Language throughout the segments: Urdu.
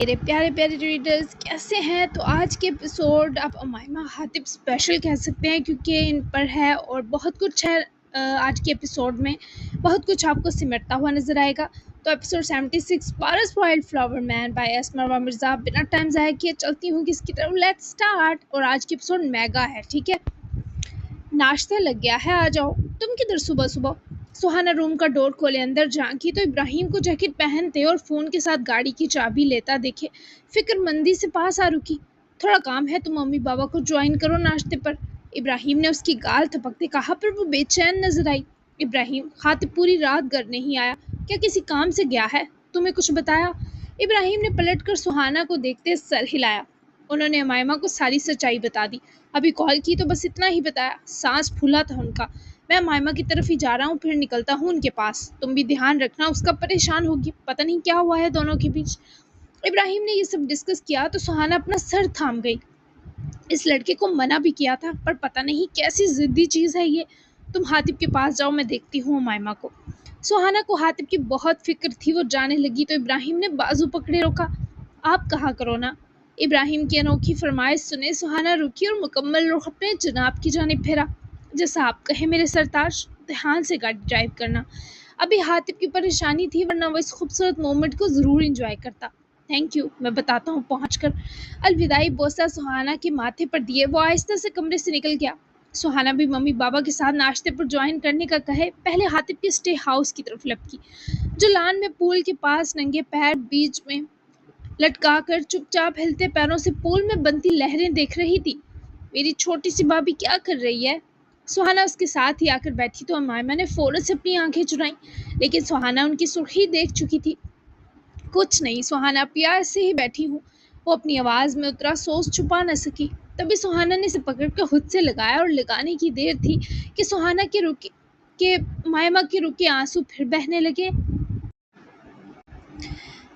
میرے پیارے پیارے ریڈرز کیسے ہیں؟ تو آج کے ایپیسوڈ آپ امائمہ حاتب اسپیشل کہہ سکتے ہیں کیونکہ ان پر ہے اور بہت کچھ ہے۔ آج کے ایپیسوڈ میں بہت کچھ آپ کو سمٹتا ہوا نظر آئے گا۔ تو ایپیسوڈ 76 پارس وائلڈ فلاور مین بائی ایس مروہ مرزا، بنا ٹائم ضائع کیے چلتی ہوں کہ اس کی طرف لیٹس سٹارٹ۔ اور آج کی ایپیسوڈ میگا ہے، ٹھیک ہے؟ ناشتہ لگ گیا ہے، آ جاؤ۔ تم کدھر صبح صبح؟ سہانا روم کا ڈور کھولے اندر جھانکی تو ابراہیم کو جیکٹ پہنتے اور فون کے ساتھ گاڑی کی چابی لیتا دیکھے فکر مندی سے پاس آ رکی۔ تھوڑا کام ہے تو ممی بابا کو جوائن کرو ناشتے پر، ابراہیم نے اس کی گال تھپکتے کہا، پر وہ بے چین نظر آئی۔ ابراہیم، خاطب پوری رات گھر نہیں آیا، کیا کسی کام سے گیا ہے؟ تمہیں کچھ بتایا؟ ابراہیم نے پلٹ کر سہانا کو دیکھتے سر ہلایا۔ انہوں نے امائمہ کو ساری سچائی بتا دی۔ ابھی کال کی تو بس اتنا ہی بتایا۔ سانس پھولا تھا ان کا۔ میں امائمہ کی طرف ہی جا رہا ہوں، پھر نکلتا ہوں ان کے پاس، تم بھی دھیان رکھنا، اس کا پریشان ہوگی، پتہ نہیں کیا ہوا ہے دونوں کے بیچ۔ ابراہیم نے یہ سب ڈسکس کیا تو سہانا اپنا سر تھام گئی۔ اس لڑکے کو منع بھی کیا تھا پر پتہ نہیں کیسی ضدی چیز ہے یہ۔ تم حاتب کے پاس جاؤ، میں دیکھتی ہوں امائمہ کو۔ سہانا کو حاتب کی بہت فکر تھی، وہ جانے لگی تو ابراہیم نے بازو پکڑے روکا۔ آپ کہا کرو نا۔ ابراہیم کی انوکھی فرمائش سنے سہانا رکی اور مکمل رخ اپنے جناب کی جانب پھیرا۔ جیسا آپ کہیں میرے سرتاج، دھیان سے گاڑی ڈرائیو کرنا۔ ابھی حاتب کی پریشانی تھی ورنہ وہ اس خوبصورت مومنٹ کو ضرور انجوائے کرتا۔ تھینک یو، میں بتاتا ہوں پہنچ کر۔ الوداعی بوسہ سہانا کے ماتھے پر دیے وہ آہستہ سے کمرے سے نکل گیا۔ سہانا بھی ممی بابا کے ساتھ ناشتے پر جوائن کرنے کا کہے پہلے حاتب کے اسٹے ہاؤس کی طرف لپکی، جو لان میں پول کے پاس ننگے پیر بیچ میں لٹکا کر چپ چاپ ہلتے پیروں سے پول میں بنتی لہریں دیکھ رہی تھی۔ میری چھوٹی سی بابی کیا کر رہی ہے؟ سہانا اس کے ساتھ ہی آ کر بیٹھی تو امائمہ نے فوراً سے اپنی آنکھیں چرائیں، لیکن سہانا ان کی سرخی دیکھ چکی تھی۔ کچھ نہیں سہانا پیا، ایسے ہی بیٹھی ہوں، وہ اپنی آواز میں اترا سوز چھپا نہ سکی۔ تبھی سہانا نے اسے پکڑ کر خود سے لگایا اور لگانے کی دیر تھی کہ سہانا کے امائمہ کے رکے آنسو پھر بہنے لگے۔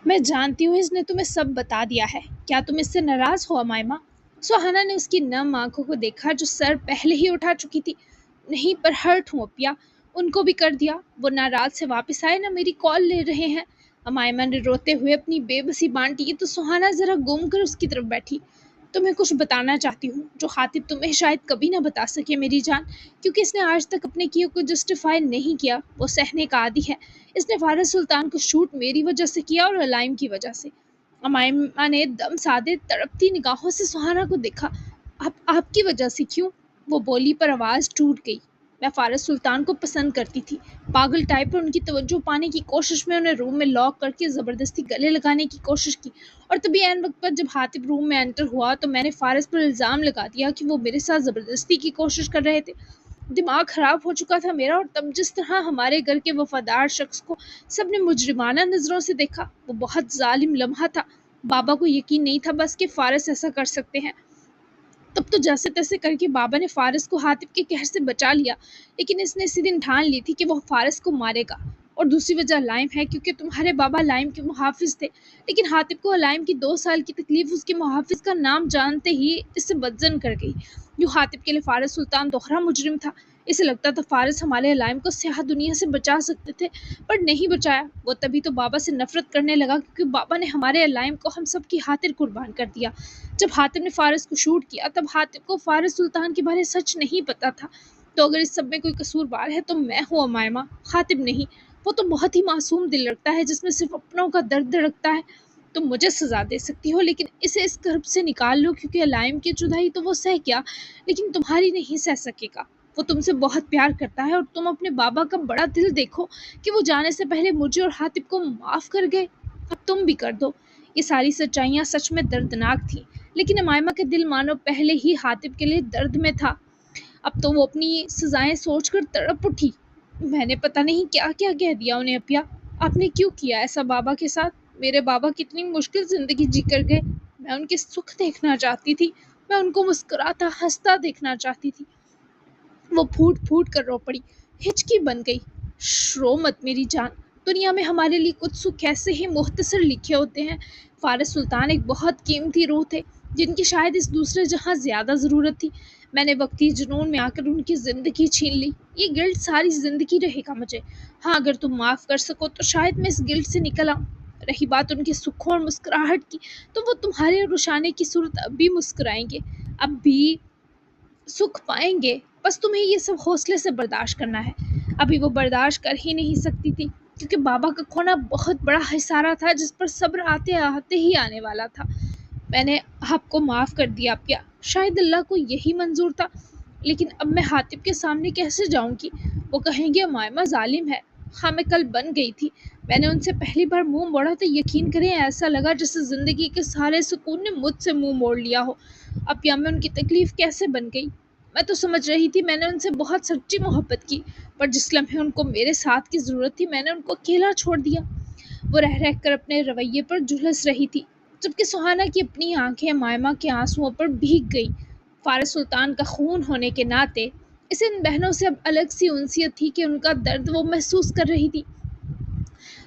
میں جانتی ہوں اس نے تمہیں سب بتا دیا ہے، کیا تم اس سے ناراض ہو امائمہ؟ سہانا نے اس کی نم آنکھوں کو دیکھا جو سر پہلے ہی اٹھا چکی تھی۔ نہیں پر ہرٹ ہوں اپیا، ان کو بھی کر دیا، وہ نہ رات سے واپس آئے نہ میری کال لے رہے ہیں۔ امائمہ نے روتے ہوئے اپنی بے بسی بانٹی تو سہانا ذرا گم کر اس کی طرف بیٹھی۔ تمہیں کچھ بتانا چاہتی ہوں جو حاتب تمہیں شاید کبھی نہ بتا سکے میری جان، کیونکہ اس نے آج تک اپنے کیے کو جسٹیفائی نہیں کیا، وہ سہنے کا عادی ہے۔ اس نے فارس سلطان کو شوٹ میری وجہ سے کیا اور علائم کی وجہ سے۔ امائمہ نے دم سادے تڑپتی نگاہوں سے سہانا کو دیکھا۔ آپ کی وجہ سے کیوں؟ وہ بولی پر آواز ٹوٹ گئی۔ میں فارس سلطان کو پسند کرتی تھی، پاگل ٹائپ پر ان کی توجہ پانے کی کوشش میں انہیں روم میں لاک کر کے زبردستی گلے لگانے کی کوشش کی، اور تبھی عین وقت پر جب حاتب روم میں انٹر ہوا تو میں نے فارس پر الزام لگا دیا کہ وہ میرے ساتھ زبردستی کی کوشش کر رہے تھے۔ دماغ خراب ہو چکا تھا میرا، اور تب جس طرح ہمارے گھر کے وفادار شخص کو سب نے مجرمانہ نظروں سے دیکھا، وہ بہت ظالم لمحہ تھا۔ بابا کو یقین نہیں تھا بس کہ فارس ایسا کر سکتے ہیں۔ تب تو جیسے تیسے کر کے بابا نے فارس کو حاتب کے قہر سے بچا لیا، لیکن اس نے اسی دن ٹھان لی تھی کہ وہ فارس کو مارے گا۔ اور دوسری وجہ علائم ہے، کیونکہ تمہارے بابا علائم کے محافظ تھے، لیکن حاتب کو علائم کی 2 سال کی تکلیف اس کے محافظ کا نام جانتے ہی اس سے بدظن کر گئی۔ یوں حاتب کے لیے فارس سلطان دوہرا مجرم تھا۔ اسے لگتا تھا فارس ہمارے علائم کو سیاہ دنیا سے بچا سکتے تھے، پر نہیں بچایا۔ وہ تبھی تو بابا سے نفرت کرنے لگا کیونکہ بابا نے ہمارے علائم کو ہم سب کی خاطر قربان کر دیا۔ جب حاتب نے فارس کو شوٹ کیا تب حاتب کو فارس سلطان کے بارے سچ نہیں پتا تھا، تو اگر اس سب میں کوئی قصوروار ہے تو میں ہوں امائمہ، حاتب نہیں۔ وہ تو بہت ہی معصوم دل رکھتا ہے جس میں صرف اپنوں کا درد دھڑکتا ہے۔ تم مجھے سزا دے سکتی ہو لیکن اسے اس کرب سے نکال لو، کیونکہ علائم کی جدائی تو وہ سہ گیا لیکن تمہاری نہیں سہ سکے گا۔ وہ تم سے بہت پیار کرتا ہے، اور تم اپنے بابا کا بڑا دل دیکھو کہ وہ جانے سے پہلے مجھے اور حاتب کو معاف کر گئے، اب تم بھی کر دو۔ یہ ساری سچائیاں سچ میں دردناک تھیں، لیکن امائمہ کے دل مانو پہلے ہی حاتب کے لیے درد میں تھا۔ اب تو وہ اپنی سزائیں سوچ کر تڑپ اٹھی۔ میں نے پتہ نہیں کیا کیا کہہ دیا انہیں اپیا، آپ نے کیوں کیا ایسا بابا کے ساتھ؟ میرے بابا کتنی مشکل زندگی جی کر گئے، میں ان کے سکھ دیکھنا چاہتی تھی، میں ان کو مسکراتا ہنستا دیکھنا چاہتی تھی۔ وہ پھوٹ پھوٹ کر رو پڑی، ہچکی بن گئی۔ رو مت میری جان، دنیا میں ہمارے لیے کچھ سکھ ایسے ہی مختصر لکھے ہوتے ہیں۔ فارس سلطان ایک بہت قیمتی روح تھے جن کی شاید اس دوسرے جہاں زیادہ ضرورت تھی۔ میں نے وقتی جنون میں آ کر ان کی زندگی چھین لی، یہ گلٹ ساری زندگی رہے گا مجھے۔ ہاں اگر تم معاف کر سکو تو شاید میں اس گلٹ سے نکل آؤں۔ رہی بات ان کے سکھوں اور مسکراہٹ کی، تو وہ تمہارے اور رشانے کی صورت اب بھی مسکرائیں گے، اب بھی سکھ پائیں گے، بس تمہیں یہ سب حوصلے سے برداشت کرنا ہے۔ ابھی وہ برداشت کر ہی نہیں سکتی تھی، کیونکہ بابا کا کھونا بہت بڑا خسارہ تھا جس پر صبر آتے آتے ہی آنے والا تھا۔ میں نے آپ کو معاف کر دیا کیا؟ شاید اللہ کو یہی منظور تھا، لیکن اب میں حاتب کے سامنے کیسے جاؤں گی؟ وہ کہیں گے امائمہ ظالم ہے۔ ہاں، میں کل بن گئی تھی، میں نے ان سے پہلی بار منہ موڑا تو یقین کریں ایسا لگا جیسے زندگی کے سارے سکون نے مجھ سے منہ موڑ لیا ہو۔ اب یا میں ان کی تکلیف کیسے بن گئی؟ میں تو سمجھ رہی تھی میں نے ان سے بہت سچی محبت کی، پر جس لمحے ان کو میرے ساتھ کی ضرورت تھی میں نے ان کو اکیلا چھوڑ دیا۔ وہ رہ رہ کر اپنے رویے پر جھلس رہی تھی، جبکہ سہانا کی اپنی آنکھیں مائمہ کے آنسوؤں پر بھیگ گئیں۔ فارس سلطان کا خون ہونے کے ناطے اسے ان بہنوں سے اب الگ سی انسیت تھی کہ ان کا درد وہ محسوس کر رہی تھی۔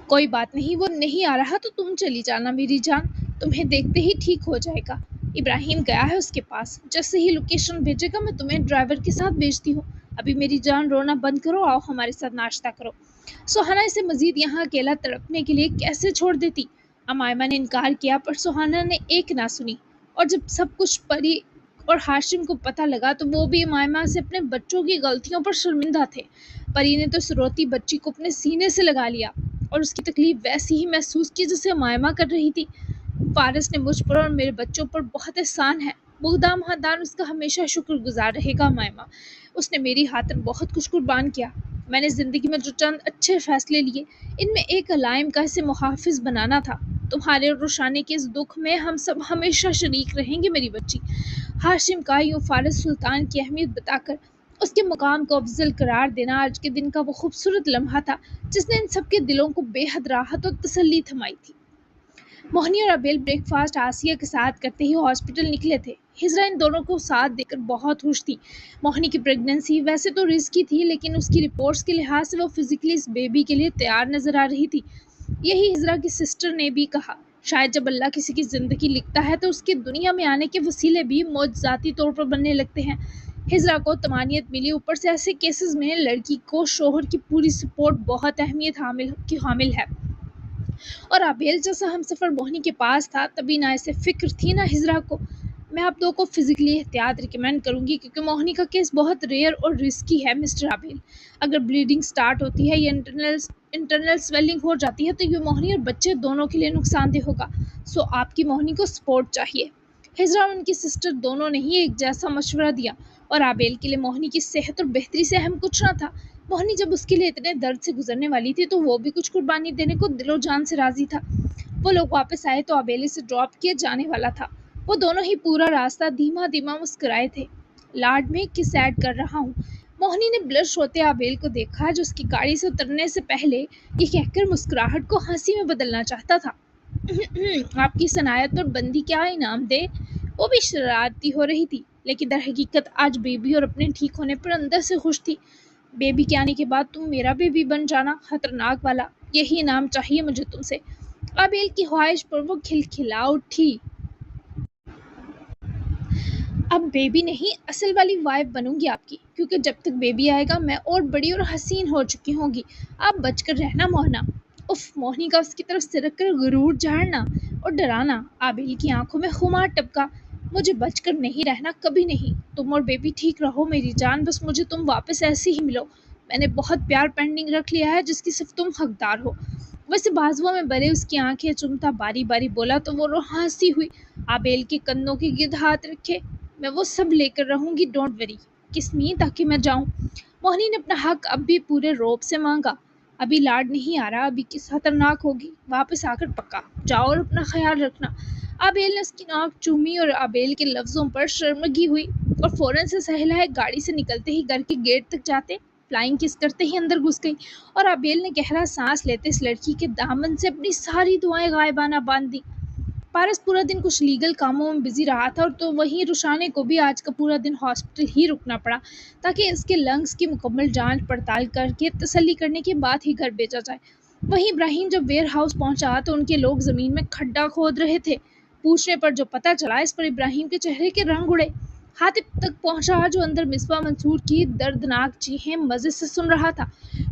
کوئی بات نہیں، وہ نہیں آ رہا تو تم چلی جانا میری جان، تمہیں دیکھتے ہی ٹھیک ہو جائے گا۔ ابراہیم گیا ہے اس کے پاس، جیسے ہی لوکیشن بھیجے گا میں تمہیں ڈرائیور کے ساتھ بھیجتی ہوں۔ ابھی میری جان رونا بند کرو، آؤ ہمارے ساتھ ناشتہ کرو۔ سہانا اسے مزید یہاں اکیلا تڑپنے کے لیے کیسے چھوڑ دیتی؟ امائمہ نے انکار کیا، پر سہانا نے ایک نہ سنی، اور جب سب کچھ پری اور ہاشم کو پتہ لگا تو وہ بھی امائمہ سے اپنے بچوں کی غلطیوں پر شرمندہ تھے۔ پری نے تو اس روتی بچی کو اپنے سینے سے لگا لیا اور اس کی تکلیف ویسی ہی محسوس کی جیسے امائمہ کر رہی تھی۔ فارس نے مجھ پر اور میرے بچوں پر بہت احسان ہے، بغداد خاندان اس کا ہمیشہ شکر گزار رہے گا امائمہ، اس نے میری خاطر بہت کچھ قربان کیا۔ میں نے زندگی میں جو چند اچھے فیصلے لیے، ان میں ایک علائم کا اسے محافظ بنانا تھا۔ تمہارے اور رشانے کے اس دکھ میں ہم سب ہمیشہ شریک رہیں گے میری بچی۔ ہاشم کا یوں فارس سلطان کی اہمیت بتا کر اس کے مقام کو افضل قرار دینا آج کے دن کا وہ خوبصورت لمحہ تھا جس نے ان سب کے دلوں کو بے حد راحت اور تسلی تھمائی تھی۔ موہنی اور ابیل بریک فاسٹ آسیہ کے ساتھ کرتے ہی ہاسپٹل نکلے تھے۔ ہجرا ان دونوں کو ساتھ دے کر بہت خوش تھی۔ موہنی کی پریگننسی ویسے تو رسکی تھی، لیکن اس کی رپورٹس کے لحاظ سے وہ فزیکلی اس بیبی کے لیے تیار نظر آ رہی تھی۔ یہی ہجرا کی سسٹر نے بھی کہا، شاید جب اللہ کسی کی زندگی لکھتا ہے تو اس کے دنیا میں آنے کے وسیلے بھی معجزاتی طور پر بننے لگتے ہیں۔ ہجرا کو طمانینت ملی، اوپر سے ایسے کیسز میں لڑکی کو شوہر کی پوری سپورٹ بہت اہمیت حامل ہے۔ اور ابیل جیسا ہم سفر موہنی کے پاس تھا، تبھی نہ اسے فکر تھی نہ ہجرا کو۔ میں آپ دو کو فزیکلی احتیاط ریکمینڈ کروں گی کیونکہ موہنی کا کیس بہت ریئر اور رسکی ہے مسٹر ابیل۔ اگر بلیڈنگ سٹارٹ ہوتی ہے یا انٹرنل سویلنگ ہو جاتی ہے تو یہ موہنی اور بچے دونوں کے لیے نقصان دہ ہوگا، سو آپ کی موہنی کو سپورٹ چاہیے۔ ہجرا اور ان کی سسٹر دونوں نے ہی ایک جیسا مشورہ دیا، اور ابیل کے لیے موہنی کی صحت اور بہتری سے اہم کچھ نہ تھا۔ موہنی جب اس کے لیے اتنے درد سے گزرنے والی تھی تو وہ بھی کچھ قربانی دینے کو دل و جان سے راضی تھا۔ وہ لوگ واپس آئے تو ابیل سے ڈراپ کیے جانے والا تھا۔ وہ دونوں ہی پورا راستہ دھیما دھیما مسکرائے تھے۔ لاڈ میں کس ایڈ کر رہا ہوں۔ موہنی نے بلش ہوتے ابیل کو دیکھا جو اس کی گاڑی سے اترنے سے پہلے یہ کہہ کر مسکراہٹ کو ہنسی میں بدلنا چاہتا تھا، آپ کی صنعت اور بندی کیا انعام دے۔ وہ بھی شرارتی ہو رہی تھی، لیکن در حقیقت آج بیبی اور اپنے ٹھیک ہونے پر اندر سے خوش تھی۔ بیبی کے آنے کے بعد تم میرا بیبی بن جانا، خطرناک والا، یہی انعام چاہیے مجھے تم سے۔ ابیل کی خواہش پر وہ کھلکھلا اٹھی۔ اب بیبی نہیں، اصل والی وائف بنوں گی آپ کی، کیونکہ جب تک بیبی آئے گا میں اور بڑی اور حسین ہو چکی ہوں گی۔ آپ بچ کر رہنا موہنا۔ اف، موہنی کا اس کی طرف سرک کر غرور جھاڑنا اور ڈرانا۔ ابیل کی آنکھوں میں خمار ٹپکا، مجھے بچ کر نہیں رہنا، کبھی نہیں۔ تم اور بیبی ٹھیک رہو میری جان، بس مجھے تم واپس ایسے ہی ملو۔ میں نے بہت پیار پینڈنگ رکھ لیا ہے جس کی صرف تم حقدار ہو۔ ویسے بازوؤں میں بھرے اس کی آنکھیں چومتا باری باری بولا تو وہ ہنسی ہوئی۔ ابیل کے کندھوں کے گرد ہاتھ رکھے، میں وہ سب لے کر رہوں گی، ڈونٹ وری کس می، تاکہ میں جاؤں۔ موہنی نے اپنا حق اب بھی پورے روب سے مانگا۔ ابھی لاڈ نہیں آ رہا، ابھی کس خطرناک ہوگی، واپس آ کر پکا جاؤ اور اپنا خیال رکھنا۔ ابیل نے اس کی ناک چومی اور ابیل کے لفظوں پر شرمگی ہوئی اور فوراً سے سہلائے گاڑی سے نکلتے ہی گھر کے گیٹ تک جاتے فلائنگ کس کرتے ہی اندر گھس گئی، اور ابیل نے گہرا سانس لیتے اس لڑکی کے دامن سے اپنی ساری دعائیں غائبانہ باندھ دی۔ پارس پورا دن کچھ لیگل کاموں میں بزی رہا تھا، اور تو وہیں رشانے کو بھی آج کا پورا دن ہاسپٹل ہی رکنا پڑا تاکہ اس کے لنگز کی مکمل جانچ پڑتال کر کے تسلی کرنے کے بعد ہی گھر بھیجا جائے۔ وہیں ابراہیم جب ویئر ہاؤس پہنچا تو ان کے لوگ زمین میں کھڈا کھود رہے تھے۔ پوچھنے پر جو پتہ چلا، اس پر ابراہیم کے چہرے کے رنگ اڑے۔ حاتب تک پہنچا جو اندر مصباح منصور کی دردناک چیخیں مزے سے سن رہا تھا۔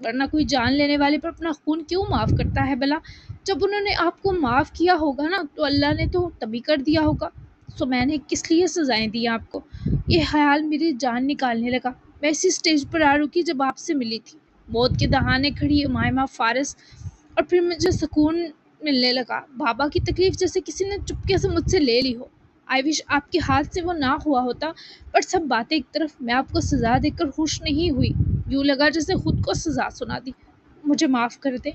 ورنہ کوئی جان لینے والے پر اپنا خون کیوں معاف کرتا ہے بلا؟ جب انہوں نے آپ کو معاف کیا ہوگا نا تو اللہ نے تو تبھی کر دیا ہوگا۔ سو میں نے کس لیے سزائیں دی آپ کو؟ یہ خیال میری جان نکالنے لگا۔ میں اسی اسٹیج پر آ رکی جب آپ سے ملی تھی، موت کے دہانے کھڑی امائمہ فارس، اور پھر مجھے سکون ملنے لگا۔ بابا کی تکلیف جیسے کسی نے چپکے سے مجھ سے لے لی ہو۔ آئی وش آپ کے ہاتھ سے وہ نہ ہوا ہوتا، پر سب باتیں ایک طرف، میں آپ کو سزا دے کر خوش نہیں ہوئی، یوں لگا جیسے خود کو سزا سنا دی۔ مجھے معاف کر دے،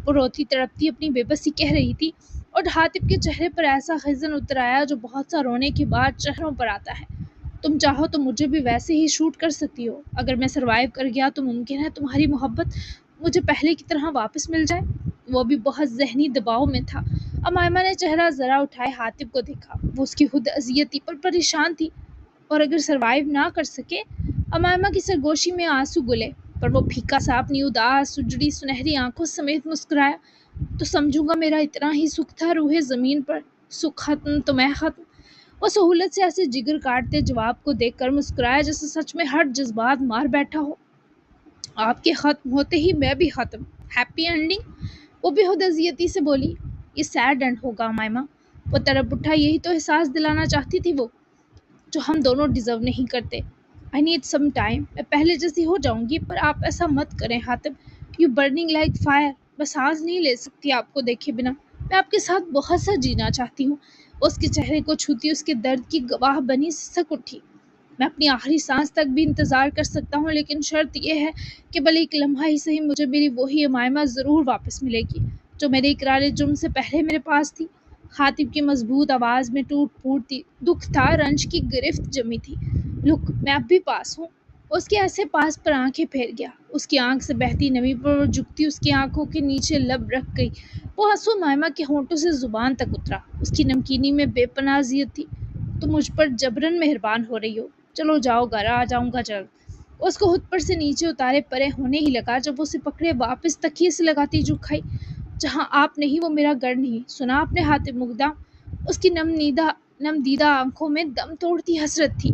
وہ روتی تڑپتی اپنی بے بسی کہہ رہی تھی، اور حاتب کے چہرے پر ایسا خزن اتر آیا جو بہت سا رونے کے بعد چہروں پر آتا ہے۔ تم چاہو تو مجھے بھی ویسے ہی شوٹ کر سکتی ہو۔ اگر میں سروائیو کر گیا تو ممکن ہے تمہاری محبت مجھے پہلے کی طرح واپس مل جائے۔ وہ بھی بہت ذہنی دباؤ میں تھا۔ امائمہ نے چہرہ ذرا اٹھائے حاتب کو دیکھا، وہ اس کی خود اذیتی پر پریشان تھی، اور اگر سروائیو نہ کر سکے، امائمہ کی سرگوشی میں آنسو گلے، پر وہ پھیکا سا اپنی اداس سجڑی سنہری آنکھوں سمیت مسکرایا، تو سمجھوں گا میرا اتنا ہی سکھ تھا روح زمین پر، سکھ ختم تو میں ختم۔ وہ سہولت سے ایسے جگر کاٹتے جواب کو دیکھ کر مسکرایا جیسے سچ میں ہر جذبات مار بیٹھا ہو۔ آپ کے ختم ہوتے ہی میں بھی ختم، ہیپی اینڈنگ؟ وہ بھی خود اذیتی سے بولی۔ یہ سیڈ اینڈ ہوگا امائمہ، وہ تڑپ اٹھا۔ یہی تو احساس دلانا چاہتی تھی وہ، جو ہم دونوں ڈیزرو نہیں کرتے۔ آئی نیڈ سم ٹائم، میں پہلے جیسی ہو جاؤں گی، پر آپ ایسا مت کریں حاتب، یو برننگ لائک فائر، میں سانس نہیں لے سکتی آپ کو دیکھے بنا، میں آپ کے ساتھ بہت سا جینا چاہتی ہوں۔ وہ اس کے چہرے کو چھوتی اس کے درد کی گواہ بنی سسک اٹھی۔ میں اپنی آخری سانس تک بھی انتظار کر سکتا ہوں، لیکن شرط یہ ہے کہ بھلے ایک لمحہ ہی صحیح مجھے میری وہی امائمہ ضرور واپس ملے گی جو میرے اقرار جرم سے پہلے میرے پاس تھی۔ خاطب کی مضبوط آواز میں ٹوٹ پھوٹ تھی، دکھ تھا، رنج کی گرفت جمی تھی۔ لک، میں اب بھی پاس ہوں۔ اس کے ایسے پاس پر آنکھیں پھیر گیا، اس کی آنکھ سے بہتی نمی پر وہ جھکتی اس کی آنکھوں کے نیچے لب رکھ گئی۔ وہ آنسو امائمہ کے ہونٹوں سے زبان تک اترا، اس کی نمکینی میں بے پناہ اذیت تھی۔ تم مجھ پر جبرن مہربان ہو رہی ہو، چلو جاؤ گھر، آ جاؤں گا جلد۔ اس کو خود پر سے نیچے اتارے پرے ہونے ہی لگا جب وہ اسے پکڑے واپس تکیے سے لگاتی جھک کھائی۔ جہاں آپ نہیں وہ میرا گھر نہیں، سنا آپ نے حاتب مقدم؟ اس کی نم دیدہ آنکھوں میں دم توڑتی حسرت تھی۔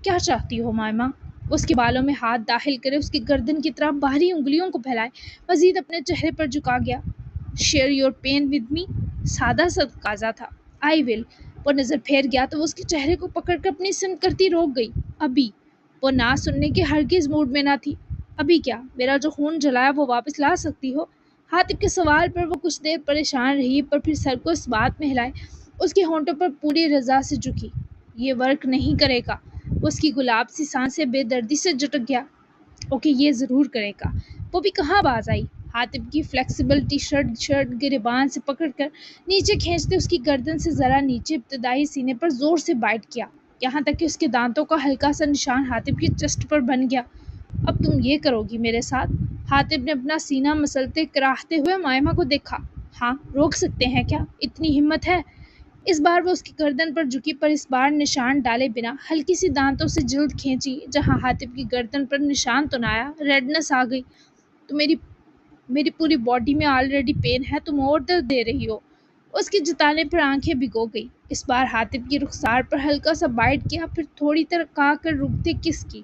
کیا چاہتی ہو مائمہ؟ وہ اس کے بالوں میں ہاتھ داخل کرے اس کی گردن کی طرف باہری انگلیوں کو پھیلائے مزید اپنے چہرے پر جھکا گیا۔ Share your pain with me, سادہ سا تقاضا تھا۔ آئی ول۔ وہ نظر پھیر گیا تو وہ اس کے چہرے کو پکڑ کر اپنی سمت کرتی روک گئی۔ ابھی؟ وہ نہ سننے کے ہرگز موڈ میں نہ تھی۔ ابھی کیا؟ میرا جو خون جلایا وہ واپس لا سکتی ہو؟ حاتب کے سوال پر وہ کچھ دیر پریشان رہی، پر پھر سر کو اس بات میں ہلائے اس کے ہونٹوں پر پوری رضا سے جھکی۔ یہ ورک نہیں کرے گا۔ وہ اس کی گلاب سی سانسیں بے دردی سے جھٹک گیا۔ اوکے، یہ ضرور کرے گا۔ وہ بھی کہاں باز آئی؟ حاتب کی فلیکسیبل ٹی شرٹ گریبان سے پکڑ کر نیچے کھینچتے اس کی گردن سے ذرا نیچے ابتدائی سینے پر زور سے بائٹ کیا، یہاں تک کہ اس کے دانتوں کا ہلکا سا نشان حاتب کی چسٹ پر بن گیا۔ اب تم یہ کرو گی میرے ساتھ؟ حاتب نے اپنا سینہ مسلتے کراہتے ہوئے مائمہ کو دیکھا۔ ہاں، روک سکتے ہیں کیا؟ اتنی ہمت ہے؟ اس بار وہ اس کی گردن پر جھکی، پر اس بار نشان ڈالے بنا ہلکی سی دانتوں سے جلد کھینچی۔ جہاں حاتب کی گردن پر نشان تنایا، ریڈنس آ گئی۔ تو میری پوری باڈی میں آلریڈی پین ہے، تم اور درد دے رہی ہو۔ اس کی جتانے پر آنکھیں بھگو گئی۔ اس بار حاتب کی رخسار پر ہلکا سا بائٹ کیا، پھر تھوڑی ترکا کر رکتے کس کی۔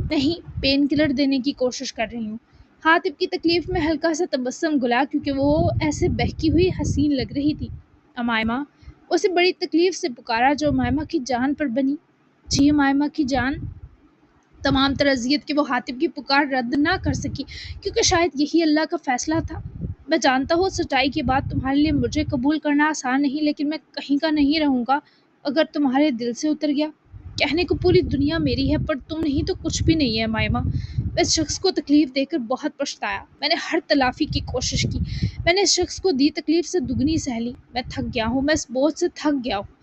نہیں، پین کلر دینے کی کوشش کر رہی ہوں۔ حاتب کی تکلیف میں ہلکا سا تبسم گھلا، کیونکہ وہ ایسے بہکی ہوئی حسین لگ رہی تھی۔ امائمہ، اسے بڑی تکلیف سے پکارا جو امائمہ کی جان پر بنی۔ جی امائمہ کی جان۔ تمام تر اذیت کے وہ حاتب کی پکار رد نہ کر سکی، کیونکہ شاید یہی اللہ کا فیصلہ تھا۔ میں جانتا ہوں سچائی کی بات تمہارے لیے مجھے قبول کرنا آسان نہیں، لیکن میں کہیں کا نہیں رہوں گا اگر تمہارے دل سے اتر گیا۔ کہنے کو پوری دنیا میری ہے، پر تم نہیں تو کچھ بھی نہیں ہے مائمہ۔ میں اس شخص کو تکلیف دے کر بہت پچھتایا، میں نے ہر تلافی کی کوشش کی، میں نے اس شخص کو دی تکلیف سے دگنی سہ لی، میں تھک گیا ہوں، میں اس بوجھ سے تھک گیا ہوں۔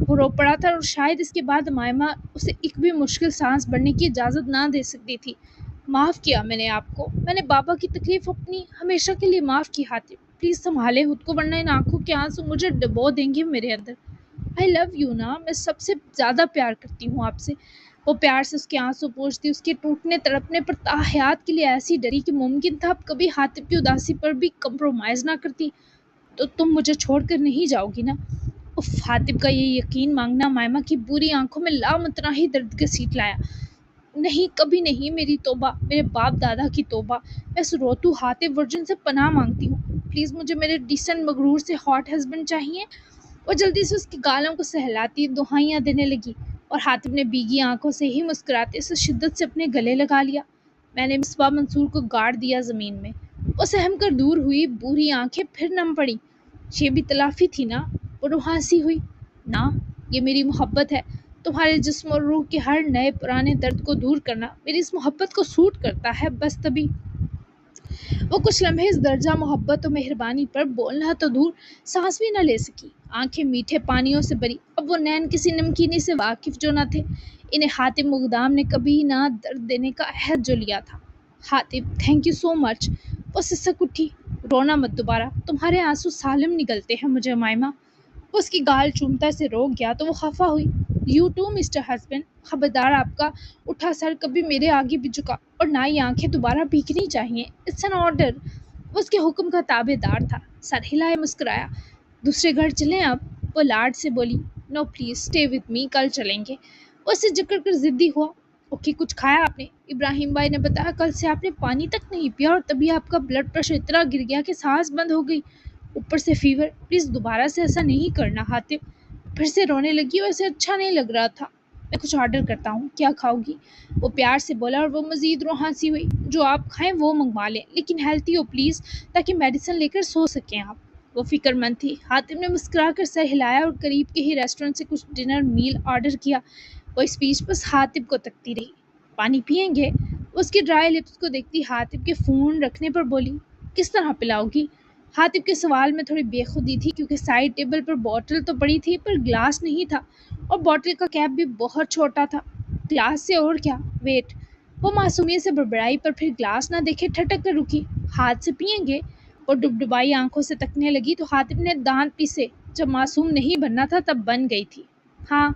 وہ رو پڑا تھا، اور شاید اس کے بعد مائمہ اسے ایک بھی مشکل سانس بھرنے کی اجازت نہ دے سکتی تھی۔ معاف کیا میں نے آپ کو، میں نے بابا کی تکلیف اپنی ہمیشہ کے لیے معاف کی۔ حاتب پلیز سنبھالے خود کو، ورنہ ان آنکھوں کے آنسو مجھے ڈبو دیں گے میرے اندر۔ آئی لو یو نا، میں سب سے زیادہ پیار کرتی ہوں آپ سے۔ وہ پیار سے اس کے آنسو پوچھتی، اس کے ٹوٹنے تڑپنے پر تاحیات کے لیے ایسی ڈری کہ ممکن تھا اب کبھی حاتب کی اداسی پر بھی کمپرومائز نہ کرتی۔ تو تم مجھے چھوڑ کر نہیں جاؤ گی نا؟ اف، حاتب کا یہ یقین مانگنا مائمہ کی بری آنکھوں میں لامتناہی درد گھسیٹ لایا۔ نہیں کبھی نہیں، میری توبہ، میرے باپ دادا کی توبہ، میں اس روتو ہاتف ورجن سے پناہ مانگتی ہوں، پلیز مجھے میرے ڈیسنٹ مغرور سے ہاٹ ہسبینڈ چاہیے۔ وہ جلدی سے اس کی گالوں کو سہلاتی دہائیاں دینے لگی اور حاتم نے بیگی آنکھوں سے ہی مسکراتے اسے شدت سے اپنے گلے لگا لیا۔ میں نے مصباح منصور کو گاڑ دیا زمین میں۔ وہ سہم کر دور ہوئی، بوری آنکھیں پھر نم پڑی۔ یہ بھی تلافی تھی نا؟ وہ روحانسی ہوئی۔ نا، یہ میری محبت ہے، تمہارے جسم اور روح کے ہر نئے پرانے درد کو دور کرنا میری اس محبت کو سوٹ کرتا ہے، بس تبھی۔ وہ کچھ لمحے اس درجہ محبت و مہربانی پر بولنا تو دور سانس بھی نہ لے سکی۔ آنکھیں میٹھے پانیوں سے بری، اب وہ نین کسی نمکینی سے واقف جو نہ تھے۔ انہیں حاتم مقدام نے کبھی نہ درد دینے کا عہد جو لیا تھا۔ حاتم، تھینک یو سو مچ۔ وہ سسک اٹھی۔ رونا مت دوبارہ، تمہارے آنسو سالم نگلتے ہیں مجھے مائمہ۔ وہ اس کی گال چومتا سے روک گیا تو وہ خفا ہوئی۔ یو ٹو مسٹر ہسبینڈ، خبردار آپ کا اٹھا سر کبھی میرے آگے بھی جھکا، اور نہ ہی آنکھیں دوبارہ بھیگنی چاہیے، اٹس این آرڈر۔ وہ اس کے حکم کا تابع دار تھا۔ سر ہلائے مسکرایا۔ دوسرے گھر چلیں اب؟ وہ لاڈ سے بولی۔ نو پلیز اسٹے وتھ می، کل چلیں گے۔ وہ اسے جکڑ کر ضدی ہوا۔ اوکے، کچھ کھایا آپ نے؟ ابراہیم بھائی نے بتایا کل سے آپ نے پانی تک نہیں پیا اور تبھی آپ کا بلڈ پریشر اتنا گر گیا کہ سانس بند ہو گئی، اوپر سے فیور۔ پلیز دوبارہ سے ایسا نہیں کرنا حاتم۔ پھر سے رونے لگی اور اسے اچھا نہیں لگ رہا تھا۔ میں کچھ آرڈر کرتا ہوں، کیا کھاؤ گی؟ وہ پیار سے بولا اور وہ مزید روحانسی ہوئی۔ جو آپ کھائیں وہ منگوا لیں، لیکن ہیلتھی ہو پلیز، تاکہ میڈیسن لے کر سو سکیں آپ۔ وہ فکر مند تھی۔ حاتم نے مسکرا کر سر ہلایا اور قریب کے ہی ریسٹورنٹ سے کچھ ڈنر میل آرڈر کیا۔ وہ اسپیچ بس حاتم کو تکتی رہی۔ پانی پئیں گے؟ وہ اس کی ڈرائی لپس کو دیکھتی حاتم کے فون رکھنے پر بولی۔ کس طرح پلاؤ گی؟ حاتم کے سوال میں تھوڑی بے خودی تھی، کیونکہ سائڈ ٹیبل پر بوتل تو پڑی تھی پر گلاس نہیں تھا، اور بوتل کا کیپ بھی بہت چھوٹا تھا۔ گلاس سے اور کیا؟ ویٹ۔ وہ معصومیت سے بڑبڑائی پر پھر گلاس نہ دیکھے ٹھٹک کر رکی۔ ہاتھ سے پئیں گے؟ وہ ڈبڈبائی آنکھوں سے تکنے لگی تو حاتم نے دانت پیسے۔ جب معصوم نہیں بننا تھا تب بن گئی تھی۔ ہاں۔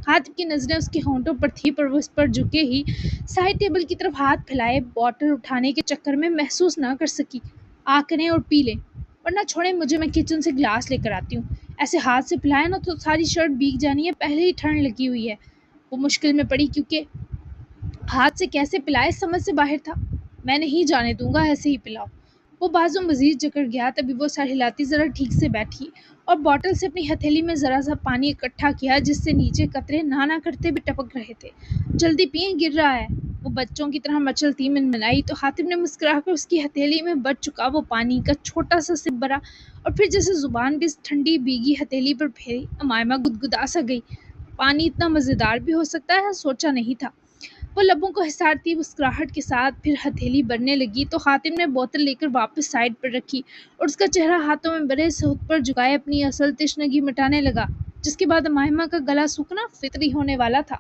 حاتم کی نظریں اس کے ہونٹوں پر تھی، پر وہ اس پر جھکے ہی سائڈ ٹیبل کی طرف ہاتھ پھیلائے بوتل اٹھانے کے چکر میں محسوس نہ کر سکی۔ آ کریں اور پی لیں، ورنہ چھوڑیں مجھے، میں کچن سے گلاس لے کر آتی ہوں۔ ایسے ہاتھ سے پلائے نا تو ساری شرٹ بھیگ جانی ہے، پہلے ہی ٹھنڈ لگی ہوئی ہے۔ وہ مشکل میں پڑی، کیونکہ ہاتھ سے کیسے پلائے سمجھ سے باہر تھا۔ میں نہیں جانے دوں گا، ایسے ہی پلاؤ۔ وہ بازو مزید جکڑ گیا، تبھی وہ سر ہلاتی ذرا ٹھیک سے بیٹھی اور بوتل سے اپنی ہتھیلی میں ذرا سا پانی اکٹھا کیا، جس سے نیچے قطرے نانا کرتے بھی ٹپک رہے تھے۔ جلدی پئیں، گر رہا ہے۔ وہ بچوں کی طرح مچلتی منمنائی تو حاتم نے مسکرا کر اس کی ہتھیلی میں بچ چکا وہ پانی کا چھوٹا سا سپ بھرا اور پھر جیسے زبان بھی اس ٹھنڈی بھیگی ہتھیلی پر پھیری۔ امائمہ گدگدا سا گئی۔ پانی اتنا مزیدار بھی ہو سکتا ہے، سوچا نہیں تھا۔ وہ لبوں کو حسارتی مسکراہٹ کے ساتھ پھر ہتھیلی بھرنے لگی تو حاتم نے بوتل لے کر واپس سائڈ پر رکھی اور اس کا چہرہ ہاتھوں میں بھرے صوت پر جھکائے اپنی اصل تشنگی مٹانے لگا، جس کے بعد امائمہ کا گلا سوکھنا فطری ہونے والا تھا۔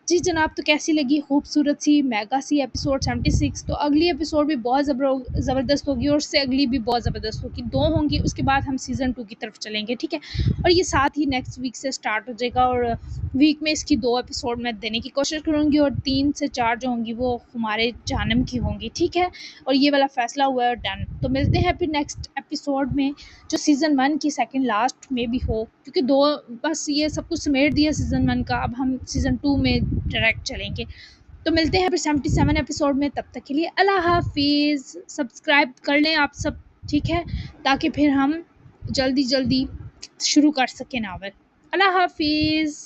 جی جناب، تو کیسی لگی خوبصورت سی میگا سی ایپیسوڈ 76؟ تو اگلی ایپیسوڈ بھی بہت زبردست ہوگی اور اس سے اگلی بھی بہت زبردست ہوگی، 2 ہوں گی، اس کے بعد ہم سیزن 2 کی طرف چلیں گے، ٹھیک ہے؟ اور یہ ساتھ ہی نیکسٹ ویک سے سٹارٹ ہو جائے گا، اور ویک میں اس کی 2 ایپیسوڈ میں دینے کی کوشش کروں گی، اور 3 سے 4 جو ہوں گی وہ ہمارے جہنم کی ہوں گی، ٹھیک ہے؟ اور یہ والا فیصلہ ہوا ہے ڈن۔ تو ملتے ہیں پھر نیکسٹ ایپیسوڈ میں، جو سیزن 1 کی سیکنڈ لاسٹ میں بھی ہو، کیونکہ 2 بس یہ سب کچھ سمیٹ دیا سیزن 1 کا، اب ہم سیزن 2 میں ڈائریکٹ چلیں گے۔ تو ملتے ہیں پھر 77 ایپیسوڈ میں، تب تک کے لیے اللہ حافظ۔ سبسکرائب کر لیں آپ سب، ٹھیک ہے؟ تاکہ پھر ہم جلدی شروع کر سکیں ناول۔ اللہ حافظ۔